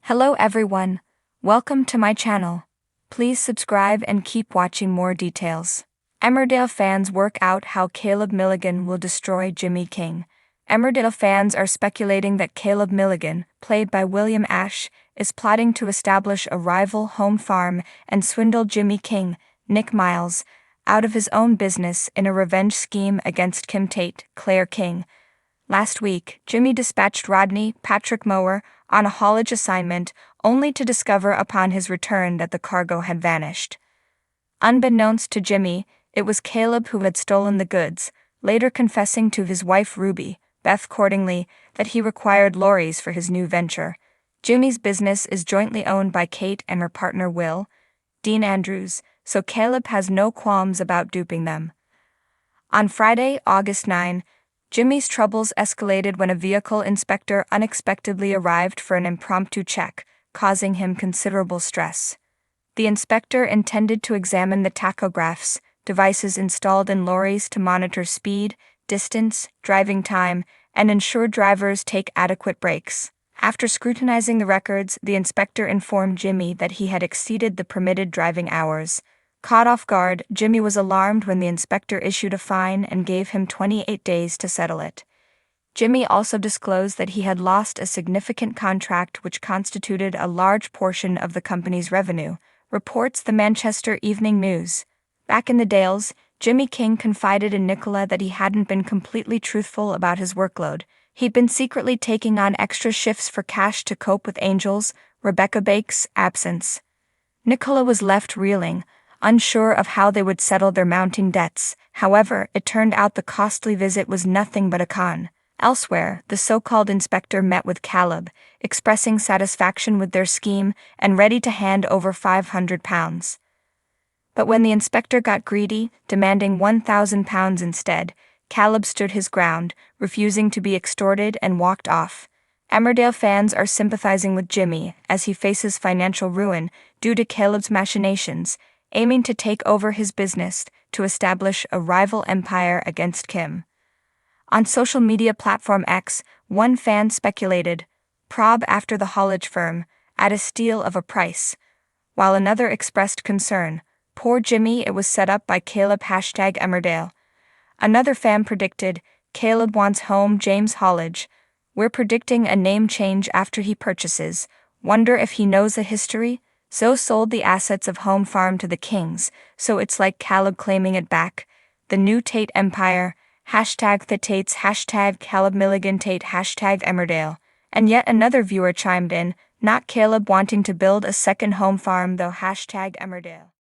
Hello everyone, welcome to my channel. Please subscribe and keep watching more details. Emmerdale fans work out how Caleb Milligan will destroy Jimmy King. Emmerdale fans are speculating that Caleb Milligan, played by William Ash, is plotting to establish a rival home farm and swindle Jimmy King, Nick Miles, out of his own business in a revenge scheme against Kim Tate, Claire King. Last week, Jimmy dispatched Rodney Patrick Mower on a haulage assignment only to discover upon his return that the cargo had vanished. Unbeknownst to Jimmy, it was Caleb who had stolen the goods, later confessing to his wife Ruby, Beth Cordingley, that he required lorries for his new venture. Jimmy's business is jointly owned by Kate and her partner Will, Dean Andrews, so Caleb has no qualms about duping them. On Friday, August 9, Jimmy's troubles escalated when a vehicle inspector unexpectedly arrived for an impromptu check, causing him considerable stress. The inspector intended to examine the tachographs, devices installed in lorries to monitor speed, distance, driving time, and ensure drivers take adequate breaks. After scrutinizing the records, the inspector informed Jimmy that he had exceeded the permitted driving hours. Caught off guard, Jimmy was alarmed when the inspector issued a fine and gave him 28 days to settle it. Jimmy also disclosed that he had lost a significant contract which constituted a large portion of the company's revenue, reports the Manchester Evening News. Back in the Dales, Jimmy King confided in Nicola that he hadn't been completely truthful about his workload. He'd been secretly taking on extra shifts for cash to cope with Angel's, Rebecca Bake's, absence. Nicola was left reeling, unsure of how they would settle their mounting debts. However, it turned out the costly visit was nothing but a con. Elsewhere, the so-called inspector met with Caleb, expressing satisfaction with their scheme and ready to hand over £500. But when the inspector got greedy, demanding £1,000 instead, Caleb stood his ground, refusing to be extorted and walked off. Emmerdale fans are sympathizing with Jimmy as he faces financial ruin due to Caleb's machinations, aiming to take over his business to establish a rival empire against Kim. On social media platform X, one fan speculated, "Prob after the haulage firm, at a steal of a price," while another expressed concern, "Poor Jimmy, it was set up by Caleb #Emmerdale." Another fan predicted, "Caleb wants home James haulage. We're predicting a name change after he purchases. Wonder if he knows the history? Zoe sold the assets of Home Farm to the Kings, so it's like Caleb claiming it back. The new Tate Empire, #the Tates, #Caleb Milligan Tate, #Emmerdale." And yet another viewer chimed in, "Not Caleb wanting to build a second home farm though, #Emmerdale."